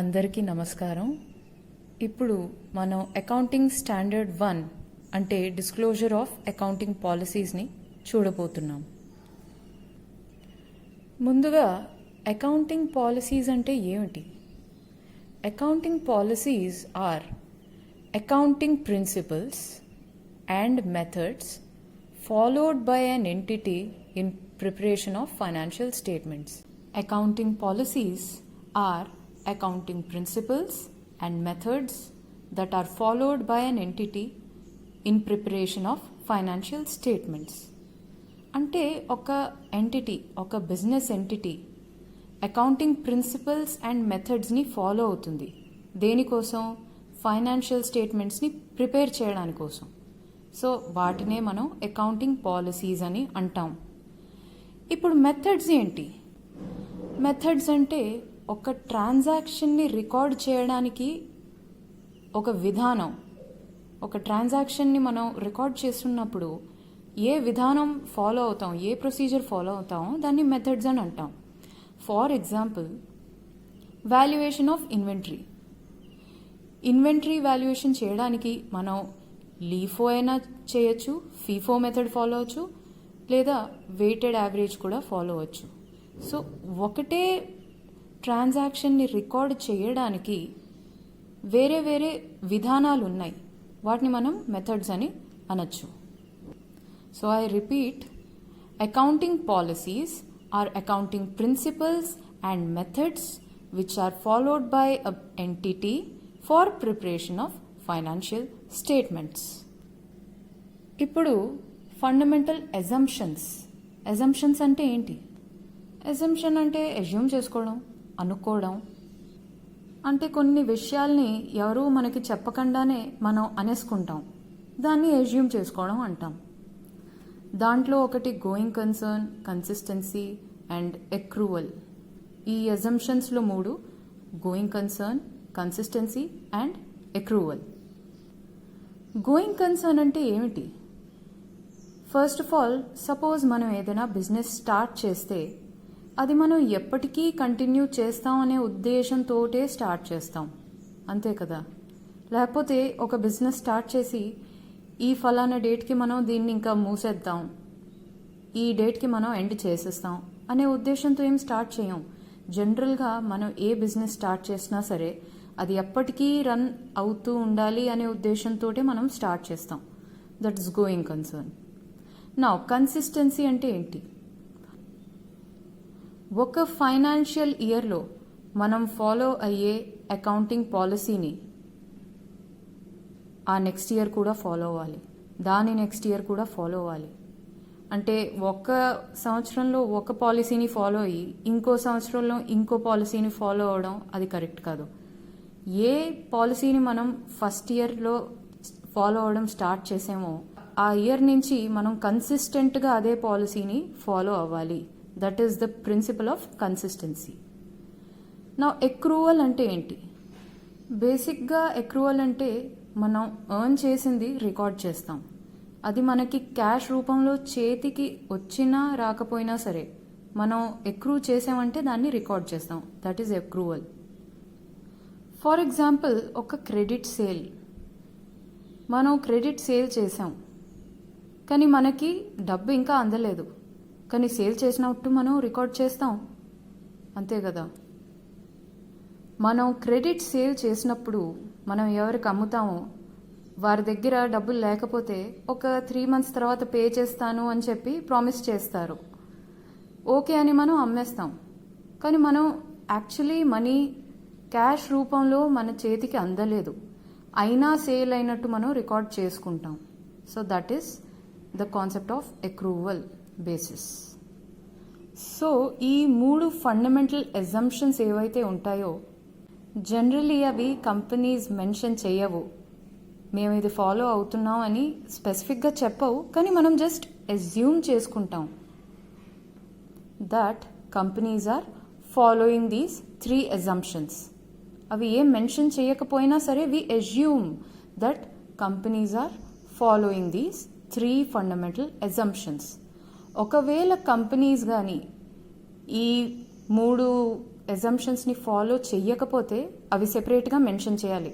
అందరికీ నమస్కారం. ఇప్పుడు మనం అకౌంటింగ్ స్టాండర్డ్ 1 అంటే డిస్క్లోజర్ ఆఫ్ అకౌంటింగ్ పాలసీస్ని చూడబోతున్నాం. ముందుగా అకౌంటింగ్ పాలసీస్ అంటే ఏమిటి? Accounting policies are accounting principles and methods followed by an entity in preparation of financial statements. Accounting policies are accounting principles and methods that are followed by an entity in preparation of financial statements. అంటే ఒక entity, ఒక business entity accounting principles and మెథడ్స్ని follow అవుతుంది. దేనికోసం? Financial స్టేట్మెంట్స్ని prepare చేయడానికి కోసం. So వాటినే మనం అకౌంటింగ్ పాలసీస్ అని అంటాం. ఇప్పుడు మెథడ్స్ ఏంటి? మెథడ్స్ అంటే ఒక ట్రాన్సాక్షన్ని రికార్డ్ చేయడానికి ఒక విధానం. ఒక ట్రాన్సాక్షన్ని మనం రికార్డ్ చేస్తున్నప్పుడు ఏ విధానం ఫాలో అవుతాం, ఏ ప్రొసీజర్ ఫాలో అవుతామో దాన్ని మెథడ్స్ అని అంటాం. For example, valuation of inventory. Inventory valuation చేయడానికి మనం లీఫో అయినా చేయొచ్చు, ఫీఫో మెథడ్ ఫాలో అవచ్చు, లేదా వెయిటెడ్ యావరేజ్ కూడా ఫాలో అవచ్చు. సో ఒకటే ట్రాన్సాక్షన్ని రికార్డ్ చేయడానికి వేరే వేరే విధానాలు ఉన్నాయి. వాటిని మనం మెథడ్స్ అని అనొచ్చు. So I repeat, accounting policies are accounting principles and methods which are followed by a entity for preparation of financial statements. ఇప్పుడు ఫండమెంటల్ అజంప్షన్స్. అజంప్షన్స్ అంటే ఏంటి? అజంప్షన్ అంటే అజ్యూమ్ చేసుకోవడం, అనుకోవడం. అంటే కొన్ని విషయాల్ని ఎవరూ మనకి చెప్పకుండానే మనం అనేసుకుంటాం. దాన్ని అజ్యూమ్ చేసుకోవడం అంటాం. దాంట్లో ఒకటి going concern, consistency and accrual. ఈ అజంప్షన్స్లో 3: going concern, consistency and accrual. Going concern అంటే ఏమిటి? ఫస్ట్ ఆఫ్ ఆల్, సపోజ్ మనం ఏదైనా బిజినెస్ స్టార్ట్ చేస్తే అది మనం ఎప్పటికీ కంటిన్యూ చేస్తాం అనే ఉద్దేశంతో స్టార్ట్ చేస్తాం, అంతే కదా? లేకపోతే ఒక బిజినెస్ స్టార్ట్ చేసి ఈ ఫలానా డేట్కి మనం దీన్ని ఇంకా మూసేద్దాం, ఈ డేట్కి మనం ఎండ్ చేసేస్తాం అనే ఉద్దేశంతో ఏం స్టార్ట్ చేయం. జనరల్గా మనం ఏ బిజినెస్ స్టార్ట్ చేసినా సరే అది ఎప్పటికీ రన్ అవుతూ ఉండాలి అనే ఉద్దేశంతో మనం స్టార్ట్ చేస్తాం. That is going concern. Now consistency అంటే ఏంటి? ఒక ఫైనాన్షియల్ ఇయర్లో మనం ఫాలో అయ్యే అకౌంటింగ్ పాలసీని ఆ నెక్స్ట్ ఇయర్ కూడా ఫాలో అవ్వాలి, దాని నెక్స్ట్ ఇయర్ కూడా ఫాలో అవ్వాలి. అంటే ఒక సంవత్సరంలో ఒక పాలసీని ఫాలో అయ్యి ఇంకో సంవత్సరంలో ఇంకో పాలసీని ఫాలో అవడం అది కరెక్ట్ కాదు. ఏ పాలసీని మనం ఫస్ట్ ఇయర్లో ఫాలో అవడం స్టార్ట్ చేసామో ఆ ఇయర్ నుంచి మనం కన్సిస్టెంట్గా అదే పాలసీని ఫాలో అవ్వాలి. That is the principle of consistency. నా అక్రూవల్ అంటే ఏంటి? బేసిక్గా అక్రూవల్ అంటే మనం ఎర్న్ చేసింది రికార్డ్ చేస్తాం. అది మనకి క్యాష్ రూపంలో చేతికి వచ్చినా రాకపోయినా సరే మనం అక్రూ చేసామంటే దాన్ని రికార్డ్ చేస్తాం. That is accrual. For example, ఒక క్రెడిట్ సేల్. మనం క్రెడిట్ సేల్ చేసాం, కానీ మనకి డబ్బు ఇంకా అందలేదు, కానీ సేల్ చేసినట్టు మనం రికార్డ్ చేస్తాం, అంతే కదా? మనం క్రెడిట్ సేల్ చేసినప్పుడు మనం ఎవరికి అమ్ముతామో వారి దగ్గర డబ్బులు లేకపోతే ఒక 3 months తర్వాత పే చేస్తాను అని చెప్పి ప్రామిస్ చేస్తారు. ఓకే అని మనం అమ్మేస్తాం, కానీ మనం యాక్చువల్లీ మనీ క్యాష్ రూపంలో మన చేతికి అందలేదు, అయినా సేల్ అయినట్టు మనం రికార్డ్ చేసుకుంటాం. So that is the concept of accrual basis. So ఈ 3 ఫండమెంటల్ అజంప్షన్స్ ఏవైతే ఉంటాయో జనరలీ అవి కంపెనీస్ మెన్షన్ చేయవు. మేము ఇది ఫాలో అవుతున్నాం అని స్పెసిఫిక్గా చెప్పవు, కానీ మనం జస్ట్ అజ్యూమ్ చేసుకుంటాం that companies are following these 3 assumptions. అవి ఏం మెన్షన్ చేయకపోయినా సరే we assume that companies are following these 3 fundamental assumptions. ఒకవేళ కంపెనీస్ కానీ ఈ 3 ఎజంప్షన్స్ని ఫాలో చెయ్యకపోతే అవి సెపరేట్గా మెన్షన్ చేయాలి,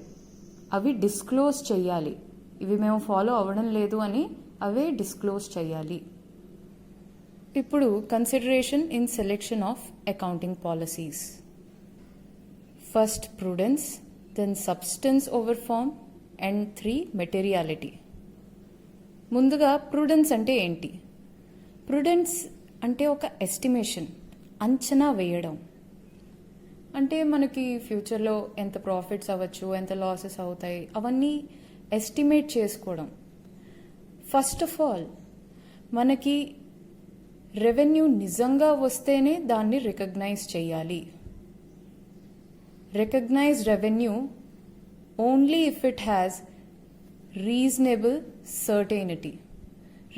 అవి డిస్క్లోజ్ చేయాలి. ఇవి మేము ఫాలో అవ్వడం లేదు అని అవే డిస్క్లోజ్ చేయాలి. ఇప్పుడు consideration in selection of accounting policies. First prudence, then substance over form, and 3 materiality. ముందుగా prudence అంటే ఏంటి? prudence అంటే ఒక ఎస్టిమేషన్, అంచనా వేయడం. అంటే మనకి ఫ్యూచర్లో ఎంత ప్రాఫిట్స్ అవ్వచ్చు, ఎంత లాసెస్ అవుతాయి, అవన్నీ ఎస్టిమేట్ చేసుకోవడం. ఫస్ట్ ఆఫ్ ఆల్ మనకి రెవెన్యూ నిజంగా వస్తేనే దాన్ని రికగ్నైజ్ చేయాలి. Recognize revenue only if it has reasonable certainty.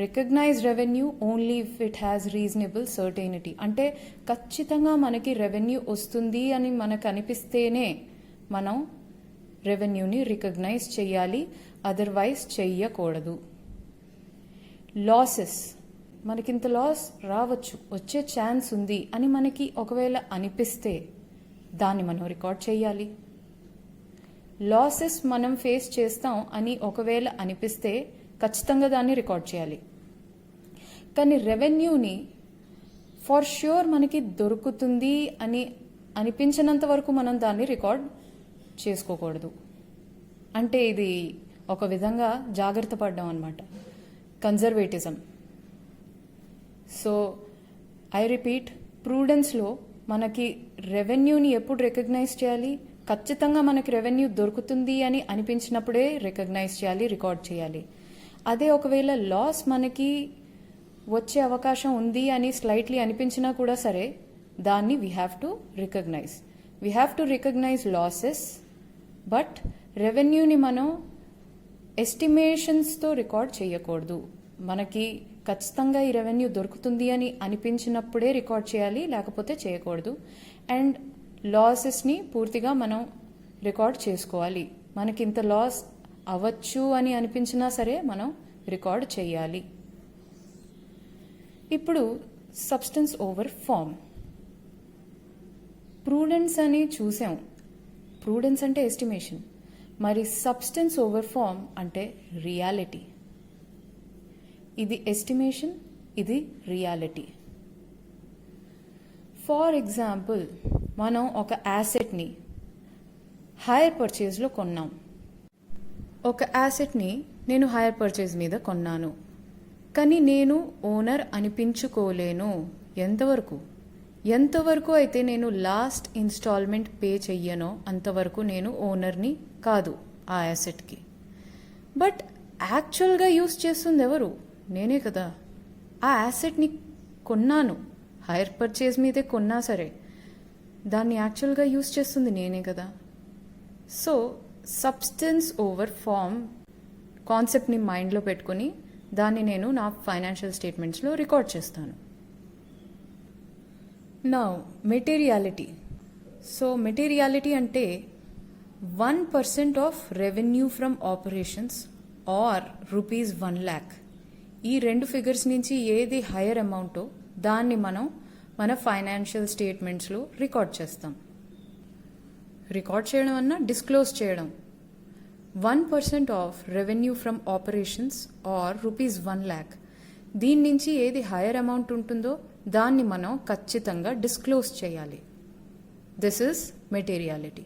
Recognize revenue only if it has reasonable certainty. అంటే ఖచ్చితంగా మనకి రెవెన్యూ వస్తుంది అని మనకు అనిపిస్తేనే మనం రెవెన్యూని రికగ్నైజ్ చేయాలి, అదర్వైజ్ చెయ్యకూడదు. లాసెస్, మనకింత లాస్ రావచ్చు, వచ్చే ఛాన్స్ ఉంది అని మనకి ఒకవేళ అనిపిస్తే దాన్ని మనం రికార్డ్ చేయాలి. లాసెస్ మనం ఫేస్ చేస్తాం అని ఒకవేళ అనిపిస్తే ఖచ్చితంగా దాన్ని రికార్డ్ చేయాలి. కానీ రెవెన్యూని ఫర్ ష్యూర్ మనకి దొరుకుతుంది అని అనిపించినంత వరకు మనం దాన్ని రికార్డ్ చేసుకోకూడదు. అంటే ఇది ఒక విధంగా జాగ్రత్త పడ్డం అన్నమాట, కన్జర్వేటిజం. సో ఐ రిపీట్, ప్రూడెన్స్లో మనకి రెవెన్యూని ఎప్పుడు రికగ్నైజ్ చేయాలి? ఖచ్చితంగా మనకి రెవెన్యూ దొరుకుతుంది అని అనిపించినప్పుడే రికగ్నైజ్ చేయాలి, రికార్డ్ చేయాలి. అదే ఒకవేళ లాస్ మనకి వచ్చే అవకాశం ఉంది అని స్లైట్లీ అనిపించినా కూడా సరే దాన్ని we have to recognise. We have to recognise losses, but రెవెన్యూని మనం ఎస్టిమేషన్స్తో రికార్డ్ చేయకూడదు. మనకి ఖచ్చితంగా ఈ రెవెన్యూ దొరుకుతుంది అని అనిపించినప్పుడే రికార్డ్ చేయాలి, లేకపోతే చేయకూడదు. అండ్ లాసెస్ని పూర్తిగా మనం రికార్డ్ చేసుకోవాలి. మనకి ఇంత లాస్ అవ్వచ్చు అని అనిపించినా సరే మనం రికార్డ్ చేయాలి. ఇప్పుడు సబ్స్టెన్స్ ఓవర్ ఫామ్. ప్రూడెన్స్ అని చూసాం. ప్రూడెన్స్ అంటే ఎస్టిమేషన్. మరి సబ్స్టెన్స్ ఓవర్ ఫామ్ అంటే రియాలిటీ. ఇది ఎస్టిమేషన్, ఇది రియాలిటీ. ఫర్ ఎగ్జాంపుల్, మనం ఒక యాసెట్ని హైర్ పర్చేజ్లో కొన్నాం. ఒక యాసెట్ని నేను హైర్ పర్చేజ్ మీద కొన్నాను, కానీ నేను ఓనర్ అనిపించుకోలేను. ఎంతవరకు అయితే నేను లాస్ట్ ఇన్స్టాల్మెంట్ పే చెయ్యనో అంతవరకు నేను ఓనర్ని కాదు ఆ యాసెట్కి. బట్ యాక్చువల్గా యూస్ చేస్తుంది ఎవరు? నేనే కదా. ఆ యాసెట్ని కొన్నాను, హైర్ పర్చేజ్ మీదే కొన్నా సరే దాన్ని యాక్చువల్గా యూస్ చేస్తుంది నేనే కదా. సో సబ్స్టెన్స్ ఓవర్ ఫామ్ కాన్సెప్ట్ని మైండ్లో పెట్టుకుని దాన్ని నేను నా ఫైనాన్షియల్ స్టేట్మెంట్స్లో రికార్డ్ చేస్తాను. Now materiality. సో మెటీరియాలిటీ అంటే 1% of revenue from operations or ₹1 lakh. ఈ రెండు ఫిగర్స్ నుంచి ఏది హైయర్ అమౌంటో దాన్ని మనం మన ఫైనాన్షియల్ స్టేట్మెంట్స్లో రికార్డ్ చేస్తాం. రికార్డ్ చేయడం అన్నా డిస్క్లోజ్ చేయడం. 1% of revenue from operations or ₹1 lakh. దీని నుంచి ఏది హైయర్ అమౌంట్ ఉంటుందో దాన్ని మనం ఖచ్చితంగా డిస్క్లోజ్ చేయాలి. This is materiality.